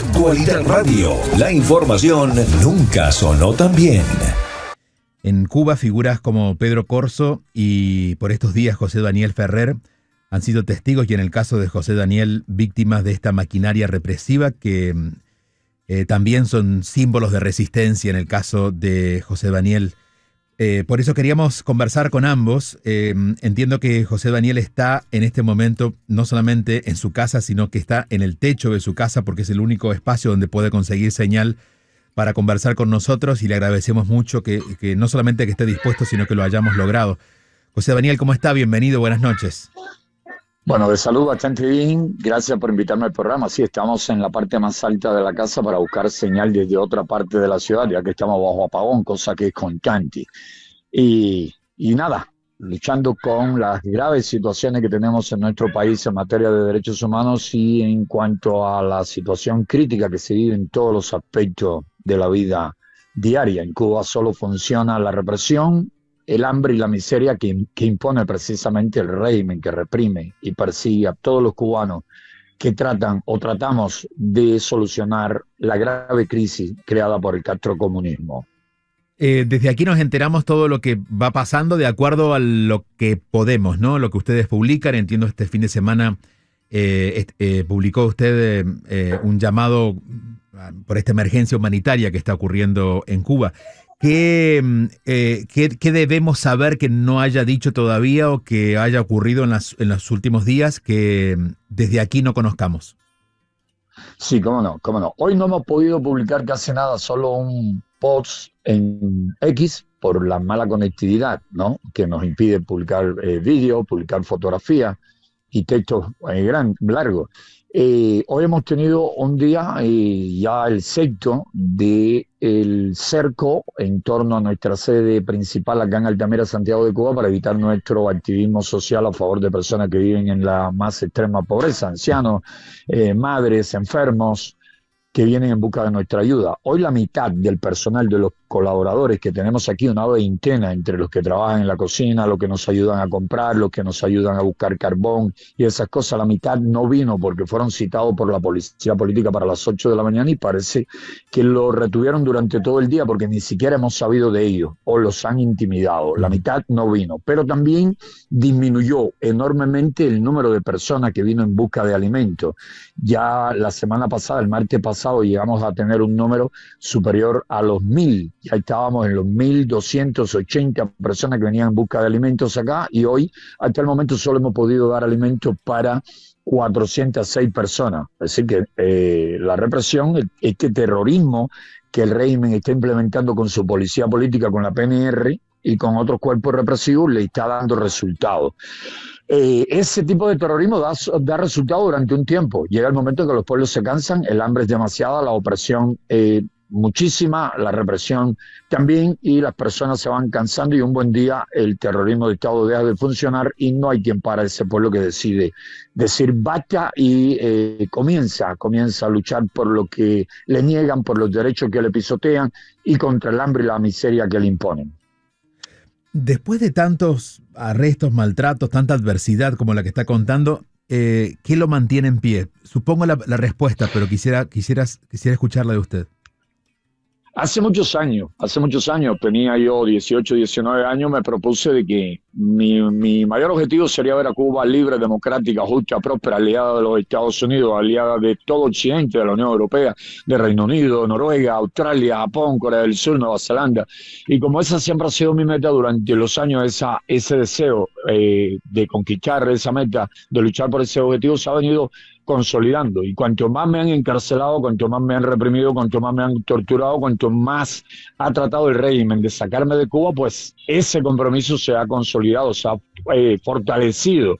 Actualidad Radio. La información nunca sonó tan bien. En Cuba, figuras como Pedro Corso y por estos días José Daniel Ferrer han sido testigos, y en el caso de José Daniel, víctimas de esta maquinaria represiva que también son símbolos de resistencia en el caso de José Daniel. Por eso queríamos conversar con ambos. Entiendo que José Daniel está en este momento no solamente en su casa, sino que está en el techo de su casa porque es el único espacio donde puede conseguir señal para conversar con nosotros, y le agradecemos mucho que no solamente que esté dispuesto, sino que lo hayamos logrado. José Daniel, ¿cómo está? Bienvenido, buenas noches. Bueno, de salud bastante bien. Gracias por invitarme al programa. Sí, estamos en la parte más alta de la casa para buscar señal desde otra parte de la ciudad, ya que estamos bajo apagón, cosa que es constante. Y nada, luchando con las graves situaciones que tenemos en nuestro país en materia de derechos humanos y en cuanto a la situación crítica que se vive en todos los aspectos de la vida diaria. En Cuba solo funciona la represión, el hambre y la miseria que impone precisamente el régimen, que reprime y persigue a todos los cubanos que tratan o tratamos de solucionar la grave crisis creada por el castrocomunismo. Desde aquí nos enteramos todo lo que va pasando de acuerdo a lo que podemos, ¿no? Lo que ustedes publican. Entiendo este fin de semana publicó usted un llamado por esta emergencia humanitaria que está ocurriendo en Cuba. ¿Qué debemos saber que no haya dicho todavía o que haya ocurrido en los últimos días que desde aquí no conozcamos? Sí, cómo no. Hoy no hemos podido publicar casi nada, solo un post en X por la mala conectividad, ¿no? Que nos impide publicar vídeos, publicar fotografías y textos largos. Hoy hemos tenido un día ya el sexto del cerco en torno a nuestra sede principal acá en Altamira, Santiago de Cuba, para evitar nuestro activismo social a favor de personas que viven en la más extrema pobreza, ancianos, madres, enfermos, que vienen en busca de nuestra ayuda. Hoy la mitad del personal de los colaboradores que tenemos aquí, una veintena, entre los que trabajan en la cocina, los que nos ayudan a comprar, los que nos ayudan a buscar carbón y esas cosas, la mitad no vino porque fueron citados por la policía política para las 8 de la mañana y parece que lo retuvieron durante todo el día porque ni siquiera hemos sabido de ellos o los han intimidado. La mitad no vino, pero también disminuyó enormemente el número de personas que vino en busca de alimentos. Ya la semana pasada, el martes pasado, llegamos a tener un número superior a los 1.000. Ya estábamos en los 1.280 personas que venían en busca de alimentos acá, y hoy, hasta el momento, solo hemos podido dar alimentos para 406 personas. Es decir, que la represión, este terrorismo que el régimen está implementando con su policía política, con la PNR y con otros cuerpos represivos, le está dando resultados. Ese tipo de terrorismo da resultado durante un tiempo. Llega el momento en que los pueblos se cansan, el hambre es demasiada, la opresión muchísima, la represión también, y las personas se van cansando, y un buen día el terrorismo de Estado deja de funcionar y no hay quien para ese pueblo que decide decir basta y comienza a luchar por lo que le niegan, por los derechos que le pisotean y contra el hambre y la miseria que le imponen. Después de tantos arrestos, maltratos, tanta adversidad como la que está contando, ¿qué lo mantiene en pie? Supongo la respuesta, pero quisiera escucharla de usted. Hace muchos años, tenía yo 18, 19 años, me propuse de que mi mayor objetivo sería ver a Cuba libre, democrática, justa, próspera, aliada de los Estados Unidos, aliada de todo Occidente, de la Unión Europea, de Reino Unido, Noruega, Australia, Japón, Corea del Sur, Nueva Zelanda. Y como esa siempre ha sido mi meta durante los años, ese deseo de conquistar esa meta, de luchar por ese objetivo, se ha venido consolidando, y cuanto más me han encarcelado, cuanto más me han reprimido, cuanto más me han torturado, cuanto más ha tratado el régimen de sacarme de Cuba, pues ese compromiso se ha consolidado, se ha fortalecido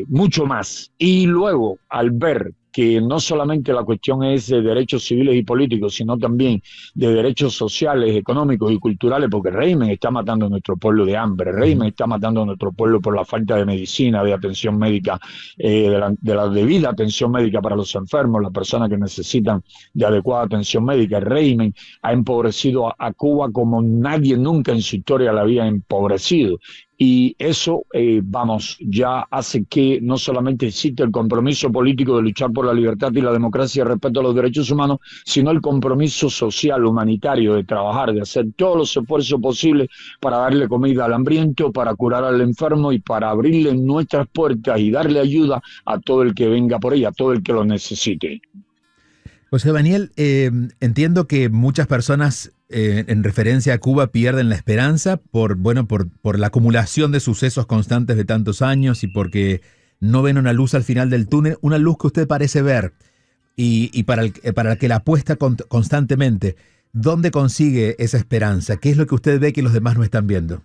mucho más. Y luego, al ver que no solamente la cuestión es de derechos civiles y políticos, sino también de derechos sociales, económicos y culturales, porque el régimen está matando a nuestro pueblo de hambre, el régimen está matando a nuestro pueblo por la falta de medicina, de atención médica, de la debida atención médica para los enfermos, las personas que necesitan de adecuada atención médica. El régimen ha empobrecido a Cuba como nadie nunca en su historia la había empobrecido. Y eso, ya hace que no solamente existe el compromiso político de luchar por la libertad y la democracia y el respeto a los derechos humanos, sino el compromiso social, humanitario, de trabajar, de hacer todos los esfuerzos posibles para darle comida al hambriento, para curar al enfermo y para abrirle nuestras puertas y darle ayuda a todo el que venga por ella, a todo el que lo necesite. José Daniel, entiendo que muchas personas en referencia a Cuba pierden la esperanza por la acumulación de sucesos constantes de tantos años y porque no ven una luz al final del túnel, una luz que usted parece ver y para el que la apuesta constantemente. ¿Dónde consigue esa esperanza? ¿Qué es lo que usted ve que los demás no están viendo?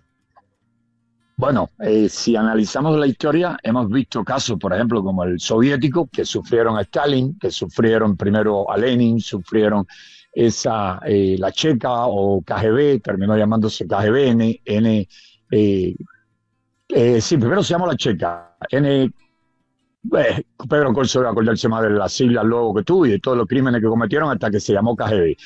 Bueno, si analizamos la historia, hemos visto casos, por ejemplo, como el soviético, que sufrieron a Stalin, que sufrieron primero a Lenin, sufrieron la checa o KGB, terminó llamándose KGB, sí, primero se llamó la checa, Pedro Corso debe acordarse más de las siglas luego que tú y de todos los crímenes que cometieron hasta que se llamó KGB.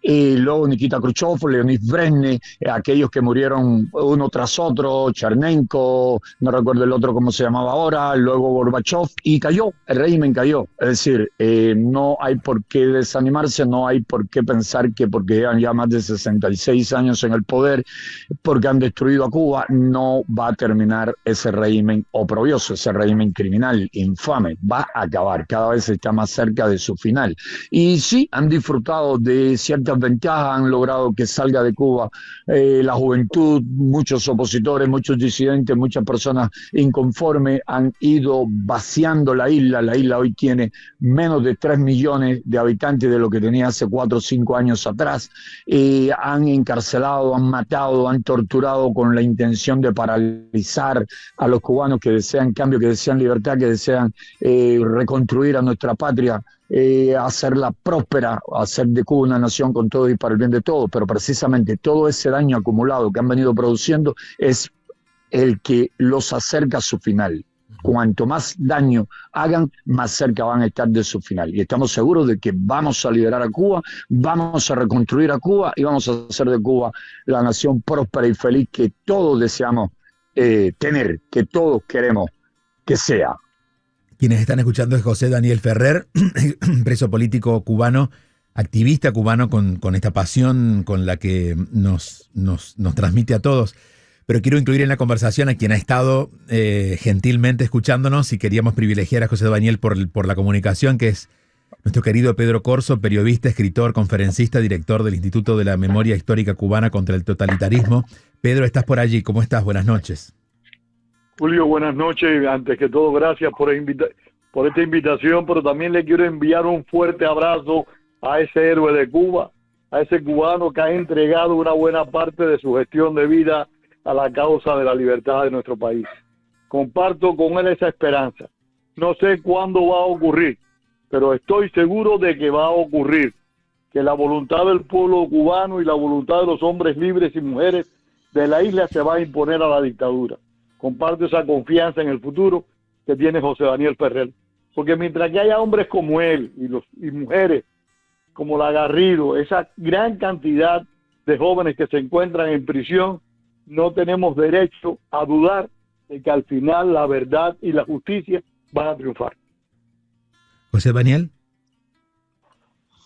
Y luego Nikita Khrushchev, Leonid Brezhnev, aquellos que murieron uno tras otro, Chernenko, no recuerdo el otro cómo se llamaba ahora, luego Gorbachev, y cayó, el régimen cayó. Es decir, no hay por qué desanimarse, no hay por qué pensar que porque llevan ya más de 66 años en el poder, porque han destruido a Cuba, no va a terminar ese régimen oprobioso, ese régimen criminal, infame, va a acabar, cada vez está más cerca de su final. Y sí, han disfrutado de ciertas ventajas, han logrado que salga de Cuba la juventud, muchos opositores, muchos disidentes, muchas personas inconformes, han ido vaciando la isla hoy tiene menos de 3 millones de habitantes de lo que tenía hace 4 o 5 años atrás, han encarcelado, han matado, han torturado con la intención de paralizar a los cubanos que desean cambio, que desean libertad, que desean reconstruir a nuestra patria, hacerla próspera, hacer de Cuba una nación con todo y para el bien de todos, pero precisamente todo ese daño acumulado que han venido produciendo es el que los acerca a su final. Cuanto más daño hagan, más cerca van a estar de su final. Y estamos seguros de que vamos a liberar a Cuba, vamos a reconstruir a Cuba y vamos a hacer de Cuba la nación próspera y feliz que todos deseamos tener, que todos queremos que sea. Quienes están escuchando es José Daniel Ferrer, preso político cubano, activista cubano con esta pasión con la que nos transmite a todos. Pero quiero incluir en la conversación a quien ha estado gentilmente escuchándonos y queríamos privilegiar a José Daniel por la comunicación, que es nuestro querido Pedro Corso, periodista, escritor, conferencista, director del Instituto de la Memoria Histórica Cubana contra el Totalitarismo. Pedro, ¿estás por allí? ¿Cómo estás? Buenas noches. Julio, buenas noches. Antes que todo, gracias por esta invitación, pero también le quiero enviar un fuerte abrazo a ese héroe de Cuba, a ese cubano que ha entregado una buena parte de su gestión de vida a la causa de la libertad de nuestro país. Comparto con él esa esperanza. No sé cuándo va a ocurrir, pero estoy seguro de que va a ocurrir, que la voluntad del pueblo cubano y la voluntad de los hombres libres y mujeres de la isla se va a imponer a la dictadura. Comparto esa confianza en el futuro que tiene José Daniel Ferrer, porque mientras que haya hombres como él y mujeres como la Garrido, esa gran cantidad de jóvenes que se encuentran en prisión, no tenemos derecho a dudar de que al final la verdad y la justicia van a triunfar. José Daniel.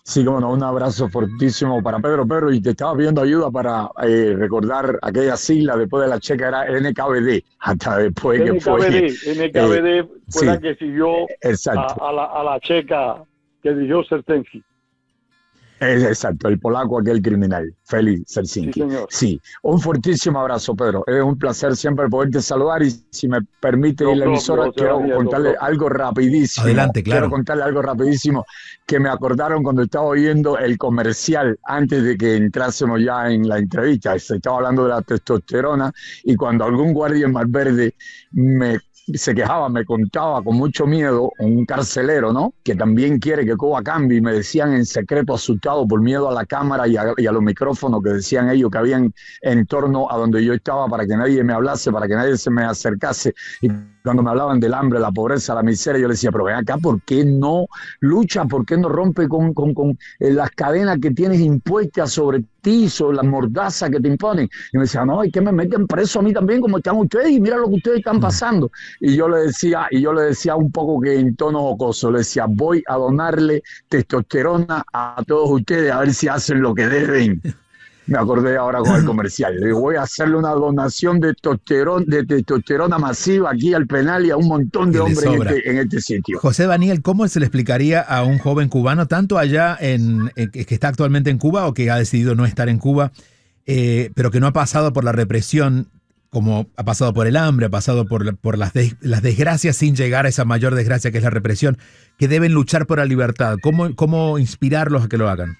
Sí, como no, un abrazo fortísimo para Pedro, y te estaba pidiendo ayuda para recordar aquella sigla, después de la checa era NKVD, hasta después que fue... NKVD fue sí, la que siguió a la checa que dirigió Certensky. Exacto, el polaco aquel criminal, Félix Helsinki. Sí, señor. Sí, un fortísimo abrazo, Pedro. Es un placer siempre poderte saludar y si me permite la emisora, quiero contarle algo rapidísimo. Adelante, claro. Quiero contarle algo rapidísimo que me acordaron cuando estaba oyendo el comercial antes de que entrásemos ya en la entrevista. Se estaba hablando de la testosterona y cuando algún guardia en Malverde se quejaba, me contaba con mucho miedo, un carcelero, ¿no? Que también quiere que Cuba cambie, y me decían en secreto, asustado por miedo a la cámara y a los micrófonos que decían ellos que habían en torno a donde yo estaba para que nadie me hablase, para que nadie se me acercase. Y cuando me hablaban del hambre, la pobreza, la miseria, yo les decía, pero ven acá, ¿por qué no lucha? ¿Por qué no rompe con las cadenas que tienes impuestas sobre ti, sobre las mordazas que te imponen? Y me decían, no, es que me meten preso a mí también, como están ustedes, y mira lo que ustedes están pasando. Y yo le decía un poco que en tono jocoso, le decía, voy a donarle testosterona a todos ustedes a ver si hacen lo que deben. Me acordé ahora con el comercial. Le digo, voy a hacerle una donación de testosterona masiva aquí al penal y a un montón de hombres en este sitio. José Daniel, ¿cómo se le explicaría a un joven cubano, tanto allá que está actualmente en Cuba o que ha decidido no estar en Cuba, pero que no ha pasado por la represión, como ha pasado por el hambre, ha pasado por las desgracias sin llegar a esa mayor desgracia que es la represión, que deben luchar por la libertad? ¿Cómo inspirarlos a que lo hagan?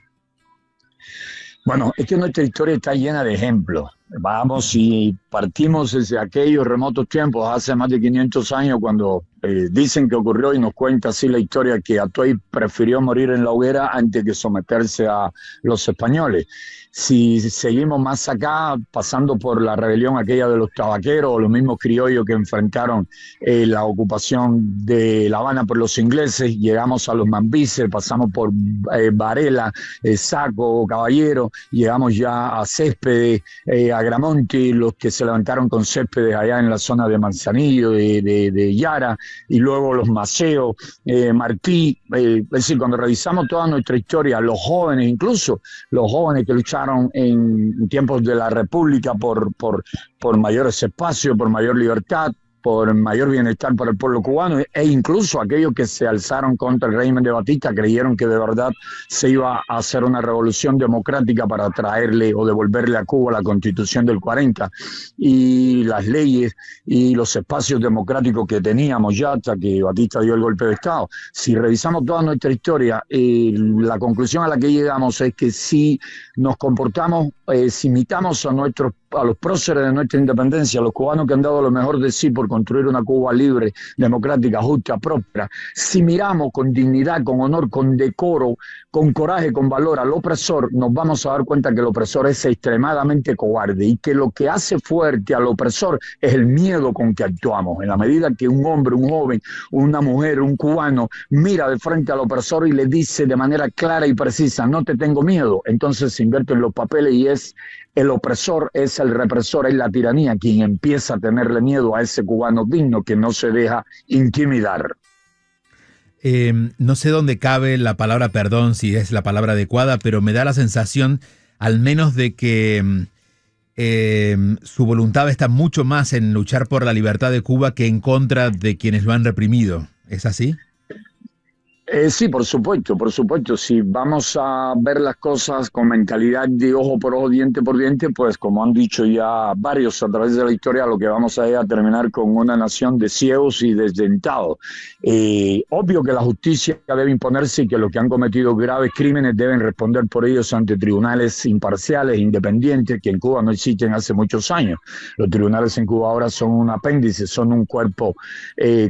Bueno, es que nuestra historia está llena de ejemplos. Vamos, si partimos desde aquellos remotos tiempos, hace más de 500 años, cuando dicen que ocurrió y nos cuenta así la historia, que Atuey prefirió morir en la hoguera antes que someterse a los españoles. Si seguimos más acá, pasando por la rebelión aquella de los tabaqueros o los mismos criollos que enfrentaron la ocupación de La Habana por los ingleses, llegamos a los mambises, pasamos por Varela, Saco, Caballero, llegamos ya a Céspedes, a Gramonte, los que se levantaron con Céspedes allá en la zona de Manzanillo, de Yara, y luego los Maceos, Martí. Es decir, cuando revisamos toda nuestra historia, los jóvenes, incluso los jóvenes que lucharon en tiempos de la República por mayores espacios, por mayor libertad, por mayor bienestar para el pueblo cubano, e incluso aquellos que se alzaron contra el régimen de Batista creyeron que de verdad se iba a hacer una revolución democrática para traerle o devolverle a Cuba la Constitución del 40 y las leyes y los espacios democráticos que teníamos ya hasta que Batista dio el golpe de Estado. Si revisamos toda nuestra historia, la conclusión a la que llegamos es que si nos comportamos, si imitamos a los próceres de nuestra independencia, a los cubanos que han dado lo mejor de sí por construir una Cuba libre, democrática, justa, próspera, si miramos con dignidad, con honor, con decoro, con coraje, con valor al opresor, nos vamos a dar cuenta que el opresor es extremadamente cobarde y que lo que hace fuerte al opresor es el miedo con que actuamos. En la medida que un hombre, un joven, una mujer, un cubano mira de frente al opresor y le dice de manera clara y precisa, no te tengo miedo, entonces se invierte en los papeles y es el opresor, es el represor, es la tiranía quien empieza a tenerle miedo a ese cubano digno que no se deja intimidar. No sé dónde cabe la palabra perdón, si es la palabra adecuada, pero me da la sensación al menos de que su voluntad está mucho más en luchar por la libertad de Cuba que en contra de quienes lo han reprimido. ¿Es así? Sí, por supuesto. Si vamos a ver las cosas con mentalidad de ojo por ojo, diente por diente, pues como han dicho ya varios a través de la historia, lo que vamos a ir a terminar con una nación de ciegos y desdentados. Obvio que la justicia debe imponerse y que los que han cometido graves crímenes deben responder por ellos ante tribunales imparciales, independientes, que en Cuba no existen hace muchos años. Los tribunales en Cuba ahora son un apéndice, son un cuerpo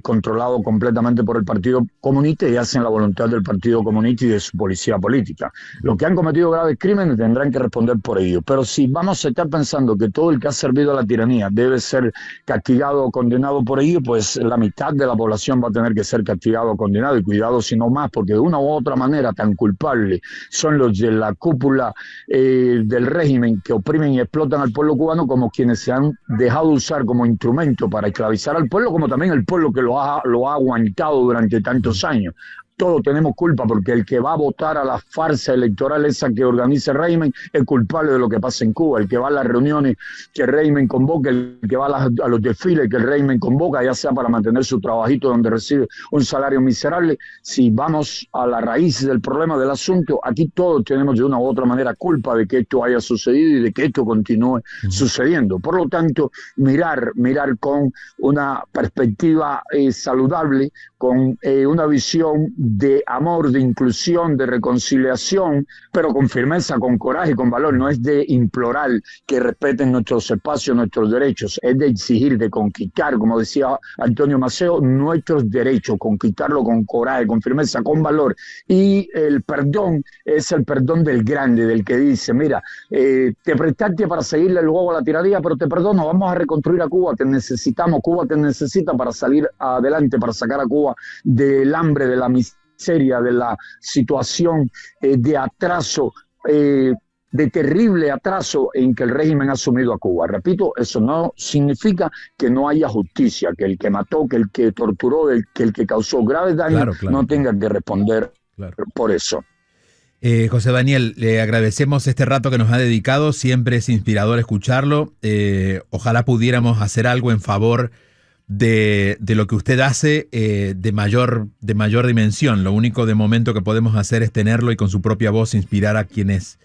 controlado completamente por el Partido Comunista y hacen la voluntad del Partido Comunista y de su policía política. Los que han cometido graves crímenes tendrán que responder por ello. Pero si vamos a estar pensando que todo el que ha servido a la tiranía debe ser castigado o condenado por ello, pues la mitad de la población va a tener que ser castigado o condenado, y cuidado si no más, porque de una u otra manera tan culpables son los de la cúpula del régimen que oprimen y explotan al pueblo cubano como quienes se han dejado usar como instrumento para esclavizar al pueblo, como también el pueblo que lo ha aguantado durante tantos años. Todos tenemos culpa, porque el que va a votar a la farsa electoral esa que organiza el régimen es culpable de lo que pasa en Cuba. El que va a las reuniones que el régimen convoca, el que va a los desfiles que el régimen convoca, ya sea para mantener su trabajito donde recibe un salario miserable. Si vamos a la raíz del problema del asunto, aquí todos tenemos de una u otra manera culpa de que esto haya sucedido y de que esto continúe sucediendo. Por lo tanto, mirar con una perspectiva saludable, con una visión de amor, de inclusión, de reconciliación, pero con firmeza, con coraje, con valor. No es de implorar que respeten nuestros espacios, nuestros derechos, es de exigir, de conquistar, como decía Antonio Maceo, nuestros derechos, conquistarlo con coraje, con firmeza, con valor. Y el perdón es el perdón del grande, del que dice, mira, te prestaste para seguirle el juego a la tiranía, pero te perdono, vamos a reconstruir a Cuba, te necesitamos, Cuba te necesita para salir adelante, para sacar a Cuba del hambre, de la miseria, de la situación de atraso, de terrible atraso en que el régimen ha sumido a Cuba. Repito, eso no significa que no haya justicia, que el que mató, que el que torturó, que el que causó graves daños no tenga que responder por eso. José Daniel, le agradecemos este rato que nos ha dedicado, siempre es inspirador escucharlo. Ojalá pudiéramos hacer algo en favor de lo que usted hace de mayor dimensión. Lo único de momento que podemos hacer es tenerlo y con su propia voz inspirar a quienes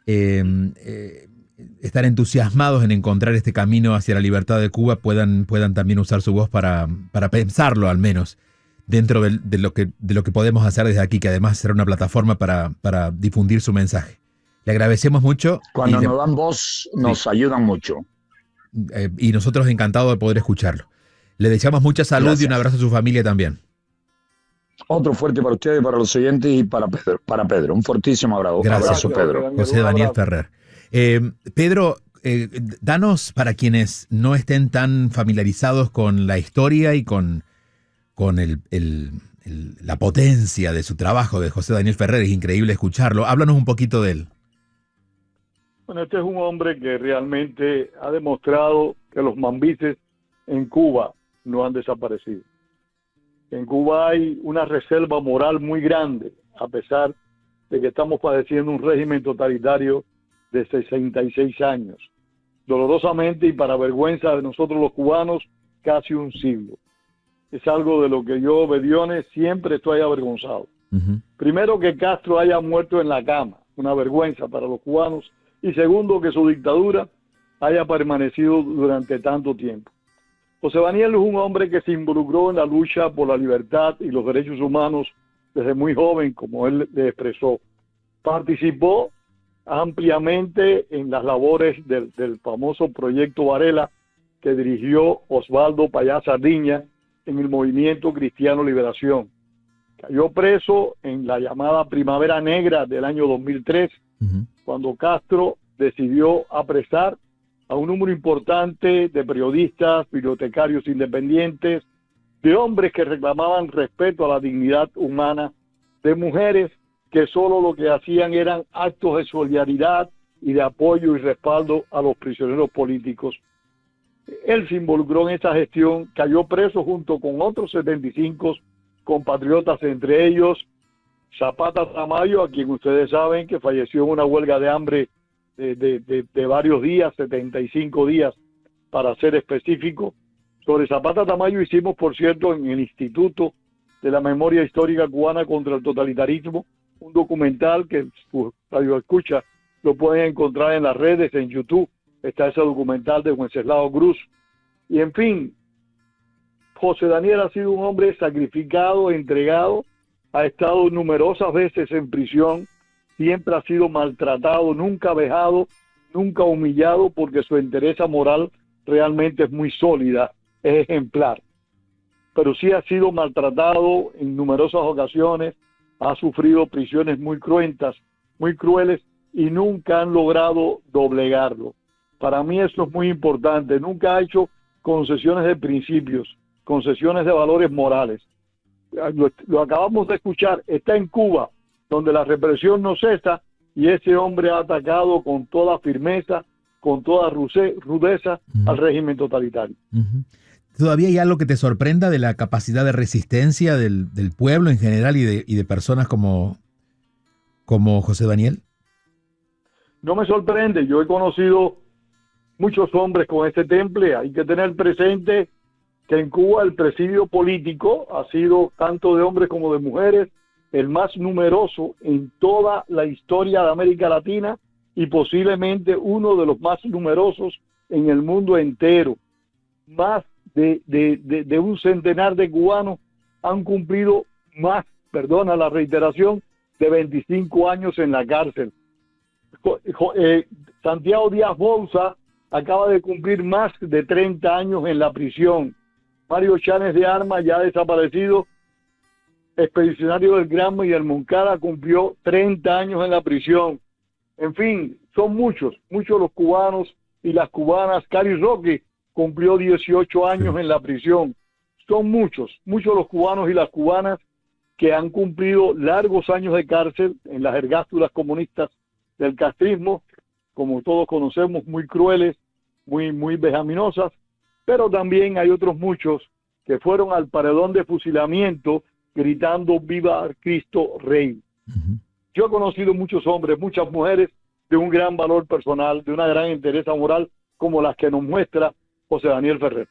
están entusiasmados en encontrar este camino hacia la libertad de Cuba, puedan también usar su voz para pensarlo, al menos dentro de lo que podemos hacer desde aquí, que además será una plataforma para difundir su mensaje. Le agradecemos mucho. Cuando nos dan voz, nos ayudan mucho. Y nosotros encantados de poder escucharlo. Le deseamos mucha salud. Gracias. Y un abrazo a su familia también. Otro fuerte para ustedes, para los oyentes y para Pedro. Un fortísimo abrazo. Gracias, Pedro. José Daniel Ferrer. Pedro, danos, para quienes no estén tan familiarizados con la historia y con la potencia de su trabajo de José Daniel Ferrer, es increíble escucharlo. Háblanos un poquito de él. Bueno, este es un hombre que realmente ha demostrado que los mambises en Cuba no han desaparecido. En Cuba hay una reserva moral muy grande, a pesar de que estamos padeciendo un régimen totalitario de 66 años. Dolorosamente y para vergüenza de nosotros los cubanos, casi un siglo. Es algo de lo que yo, Bediones, siempre estoy avergonzado. Primero, que Castro haya muerto en la cama, una vergüenza para los cubanos. Y segundo, que su dictadura haya permanecido durante tanto tiempo. José Daniel es un hombre que se involucró en la lucha por la libertad y los derechos humanos desde muy joven, como él le expresó. Participó ampliamente en las labores del famoso Proyecto Varela, que dirigió Osvaldo Payá Sardiña en el Movimiento Cristiano Liberación. Cayó preso en la llamada Primavera Negra del año 2003, cuando Castro decidió apresar a un número importante de periodistas, bibliotecarios independientes, de hombres que reclamaban respeto a la dignidad humana, de mujeres que solo lo que hacían eran actos de solidaridad y de apoyo y respaldo a los prisioneros políticos. Él se involucró en esa gestión, cayó preso junto con otros 75 compatriotas, entre ellos Zapata Tamayo, a quien ustedes saben que falleció en una huelga de hambre de varios días, 75 días para ser específico. Sobre Zapata Tamayo hicimos, por cierto, en el Instituto de la Memoria Histórica Cubana contra el Totalitarismo, un documental que su radio escucha lo pueden encontrar en las redes, en YouTube. Está ese documental de Wenceslao Cruz. Y en fin, José Daniel ha sido un hombre sacrificado, entregado, ha estado numerosas veces en prisión, siempre ha sido maltratado, nunca vejado, nunca humillado, porque su entereza moral realmente es muy sólida, es ejemplar. Pero sí ha sido maltratado en numerosas ocasiones, ha sufrido prisiones muy cruentas, muy crueles, y nunca han logrado doblegarlo. Para mí eso es muy importante. Nunca ha hecho concesiones de principios, concesiones de valores morales. Lo acabamos de escuchar, está en Cuba, donde la represión no cesa, y ese hombre ha atacado con toda firmeza, con toda rudeza al régimen totalitario. ¿Todavía hay algo que te sorprenda de la capacidad de resistencia del pueblo en general y de personas como José Daniel? No me sorprende. Yo he conocido muchos hombres con este temple. Hay que tener presente que en Cuba el presidio político ha sido, tanto de hombres como de mujeres, el más numeroso en toda la historia de América Latina y posiblemente uno de los más numerosos en el mundo entero. Más de un centenar de cubanos han cumplido más perdona la reiteración, de 25 años en la cárcel. Santiago Díaz Bouza acaba de cumplir más de 30 años en la prisión. Mario Chanes de Armas, ya desaparecido, expedicionario del Granma y del Moncada, cumplió 30 años en la prisión. En fin, son muchos los cubanos y las cubanas. Cari Roque cumplió 18 años en la prisión. Son muchos los cubanos y las cubanas que han cumplido largos años de cárcel en las ergástulas comunistas del castrismo, como todos conocemos, muy crueles, muy vejaminosas, pero también hay otros muchos que fueron al paredón de fusilamiento gritando "Viva Cristo Rey". Yo he conocido muchos hombres, muchas mujeres de un gran valor personal, de una gran entereza moral, como las que nos muestra José Daniel Ferrer.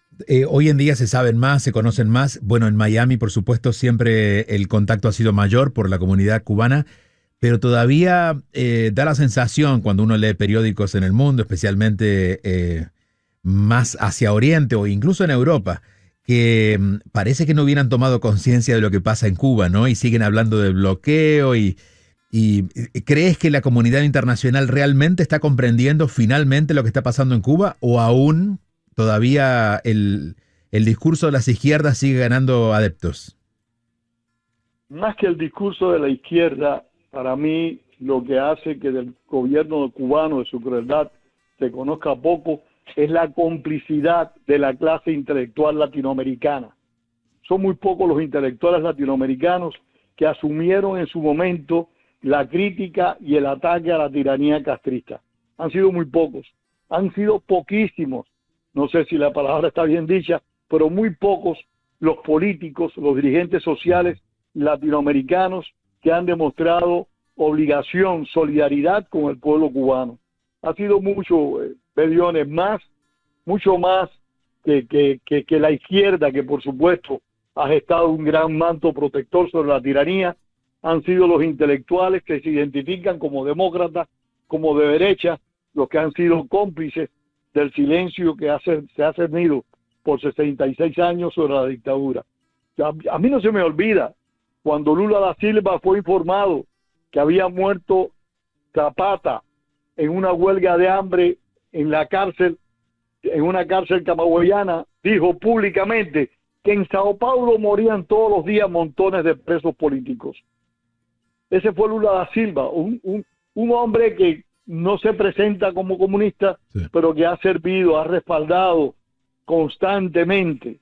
Hoy en día se saben más, se conocen más. Bueno, en Miami, por supuesto, siempre el contacto ha sido mayor por la comunidad cubana, pero todavía da la sensación, cuando uno lee periódicos en el mundo, especialmente más hacia Oriente o incluso en Europa, que parece que no hubieran tomado conciencia de lo que pasa en Cuba, ¿no? Y siguen hablando del bloqueo y ¿crees que la comunidad internacional realmente está comprendiendo finalmente lo que está pasando en Cuba o aún todavía el discurso de las izquierdas sigue ganando adeptos? Más que el discurso de la izquierda, para mí lo que hace que del gobierno cubano, de su crueldad, se conozca poco, es la complicidad de la clase intelectual latinoamericana. Son muy pocos los intelectuales latinoamericanos que asumieron en su momento la crítica y el ataque a la tiranía castrista. Han sido muy pocos, han sido poquísimos, no sé si la palabra está bien dicha, pero muy pocos los políticos, los dirigentes sociales latinoamericanos que han demostrado obligación, solidaridad con el pueblo cubano. Ha sido mucho, Bediones, mucho más que la izquierda, que por supuesto ha gestado un gran manto protector sobre la tiranía. Han sido los intelectuales que se identifican como demócratas, como de derecha, los que han sido cómplices del silencio que se ha cernido por 66 años sobre la dictadura. A mí no se me olvida cuando Lula da Silva fue informado que había muerto Zapata en una huelga de hambre en la cárcel, en una cárcel camagüeyana, dijo públicamente que en Sao Paulo morían todos los días montones de presos políticos. Ese fue Lula da Silva, un hombre que no se presenta como comunista, sí, pero que ha servido, ha respaldado constantemente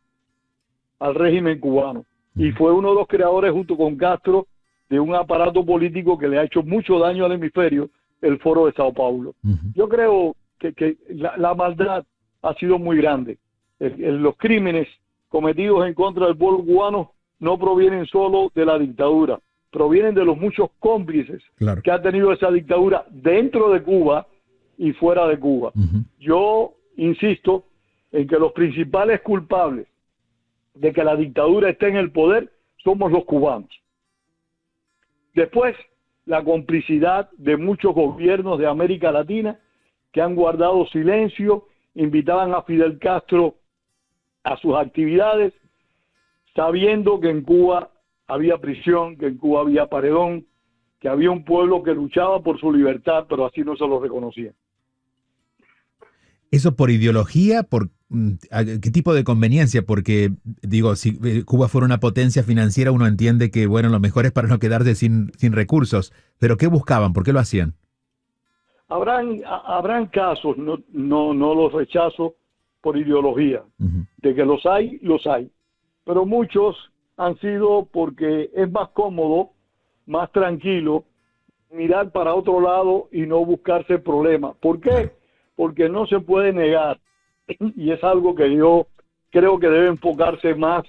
al régimen cubano. Y fue uno de los creadores, junto con Castro, de un aparato político que le ha hecho mucho daño al hemisferio, el Foro de Sao Paulo. Yo creo que la maldad ha sido muy grande. Los crímenes cometidos en contra del pueblo cubano no provienen solo de la dictadura, provienen de los muchos cómplices, claro, que ha tenido esa dictadura dentro de Cuba y fuera de Cuba. Yo insisto en que los principales culpables de que la dictadura esté en el poder somos los cubanos. Después, la complicidad de muchos gobiernos de América Latina que han guardado silencio, invitaban a Fidel Castro a sus actividades, sabiendo que en Cuba había prisión, que en Cuba había paredón, que había un pueblo que luchaba por su libertad, pero así no se lo reconocía. ¿Eso por ideología? ¿Por qué tipo de conveniencia? Porque, digo, si Cuba fuera una potencia financiera, uno entiende que, bueno, lo mejor es para no quedarse sin recursos. ¿Pero qué buscaban? ¿Por qué lo hacían? Habrán casos, no los rechazo por ideología. De que los hay. Pero muchos han sido porque es más cómodo, más tranquilo, mirar para otro lado y no buscarse problemas. ¿Por qué? Porque no se puede negar, y es algo que yo creo que debe enfocarse más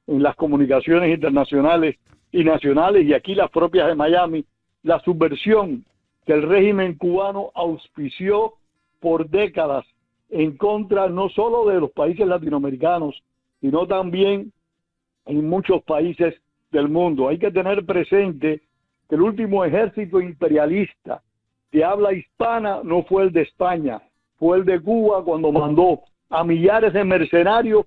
en las comunicaciones internacionales y nacionales, y aquí las propias de Miami, la subversión que el régimen cubano auspició por décadas en contra no solo de los países latinoamericanos, sino también en muchos países del mundo. Hay que tener presente que el último ejército imperialista de habla hispana no fue el de España, fue el de Cuba, cuando mandó a millares de mercenarios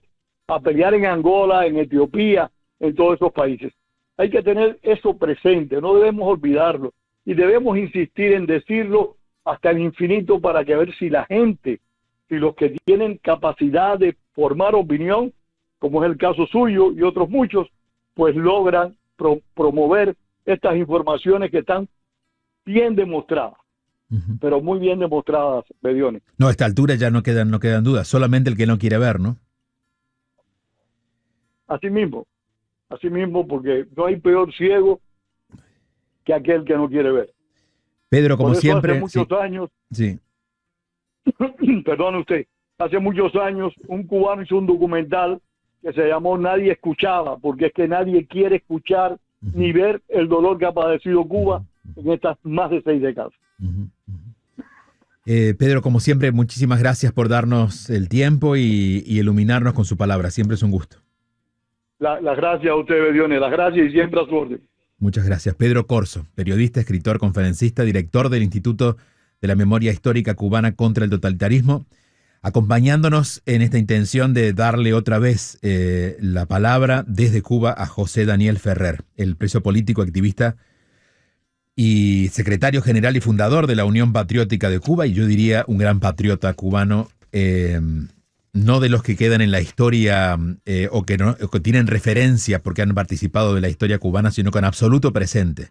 a pelear en Angola, en Etiopía, en todos esos países. Hay que tener eso presente, no debemos olvidarlo y debemos insistir en decirlo hasta el infinito para que a ver si la gente, si los que tienen capacidad de formar opinión, como es el caso suyo y otros muchos, pues logran promover estas informaciones que están bien demostradas, pero muy bien demostradas, Bediones. No, a esta altura ya no quedan dudas, solamente el que no quiere ver, ¿no? Así mismo, porque no hay peor ciego que aquel que no quiere ver. Pedro, como por eso siempre... Hace muchos años, sí. perdone usted, hace muchos años un cubano hizo un documental que se llamó Nadie Escuchaba, porque es que nadie quiere escuchar ni ver el dolor que ha padecido Cuba en estas más de 6 décadas. Pedro, como siempre, muchísimas gracias por darnos el tiempo y iluminarnos con su palabra. Siempre es un gusto. Las gracias a usted, Bediones, las gracias y siempre a su orden. Muchas gracias. Pedro Corso, periodista, escritor, conferencista, director del Instituto de la Memoria Histórica Cubana contra el Totalitarismo, acompañándonos en esta intención de darle otra vez la palabra desde Cuba a José Daniel Ferrer, el preso político, activista y secretario general y fundador de la Unión Patriótica de Cuba, y yo diría un gran patriota cubano, no de los que quedan en la historia o que tienen referencia porque han participado de la historia cubana, sino con absoluto presente